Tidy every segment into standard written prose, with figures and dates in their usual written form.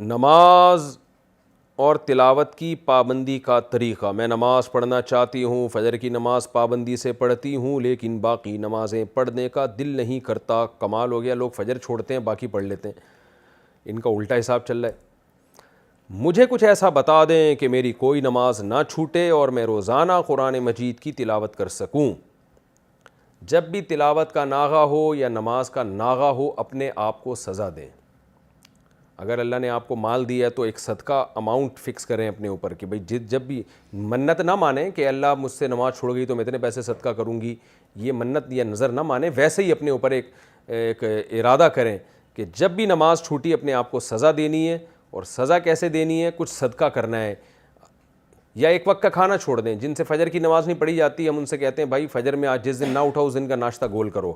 نماز اور تلاوت کی پابندی کا طریقہ. میں نماز پڑھنا چاہتی ہوں, فجر کی نماز پابندی سے پڑھتی ہوں, لیکن باقی نمازیں پڑھنے کا دل نہیں کرتا. کمال ہو گیا, لوگ فجر چھوڑتے ہیں باقی پڑھ لیتے ہیں. ان کا الٹا حساب چل رہا ہے. مجھے کچھ ایسا بتا دیں کہ میری کوئی نماز نہ چھوٹے اور میں روزانہ قرآن مجید کی تلاوت کر سکوں. جب بھی تلاوت کا ناغہ ہو یا نماز کا ناغہ ہو, اپنے آپ کو سزا دیں. اگر اللہ نے آپ کو مال دیا ہے تو ایک صدقہ اماؤنٹ فکس کریں اپنے اوپر کہ بھئی جب بھی منت نہ مانیں کہ اللہ مجھ سے نماز چھوڑ گئی تو میں اتنے پیسے صدقہ کروں گی, یہ منت یا نظر نہ مانیں. ویسے ہی اپنے اوپر ایک ارادہ کریں کہ جب بھی نماز چھوٹی اپنے آپ کو سزا دینی ہے. اور سزا کیسے دینی ہے؟ کچھ صدقہ کرنا ہے, یا ایک وقت کا کھانا چھوڑ دیں. جن سے فجر کی نماز نہیں پڑھی جاتی, ہم ان سے کہتے ہیں بھائی فجر میں آج جس دن نہ اٹھاؤ اس دن کا ناشتہ گول کرو.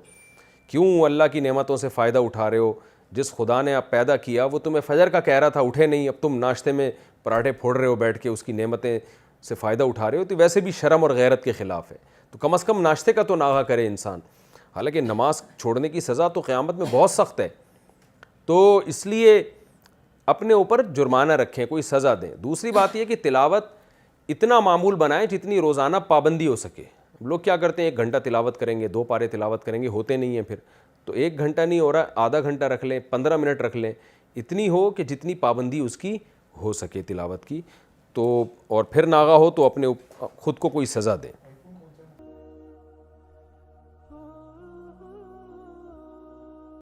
کیوں اللہ کی نعمتوں سے فائدہ اٹھا رہے ہو؟ جس خدا نے آپ پیدا کیا وہ تمہیں فجر کا کہہ رہا تھا, اٹھے نہیں, اب تم ناشتے میں پراٹھے پھوڑ رہے ہو بیٹھ کے, اس کی نعمتیں سے فائدہ اٹھا رہے ہو. تو ویسے بھی شرم اور غیرت کے خلاف ہے. تو کم از کم ناشتے کا تو ناغہ کرے انسان. حالانکہ نماز چھوڑنے کی سزا تو قیامت میں بہت سخت ہے, تو اس لیے اپنے اوپر جرمانہ رکھیں, کوئی سزا دیں. دوسری بات یہ کہ تلاوت اتنا معمول بنائیں جتنی روزانہ پابندی ہو سکے. لوگ کیا کرتے ہیں, 1 گھنٹہ تلاوت کریں گے, 2 پارے تلاوت کریں گے, ہوتے نہیں ہیں پھر. تو 1 گھنٹہ نہیں ہو رہا, آدھا گھنٹہ رکھ لیں, 15 منٹ رکھ لیں, اتنی ہو کہ جتنی پابندی اس کی ہو سکے تلاوت کی. تو اور پھر ناغہ ہو تو اپنے خود کو کوئی سزا دیں.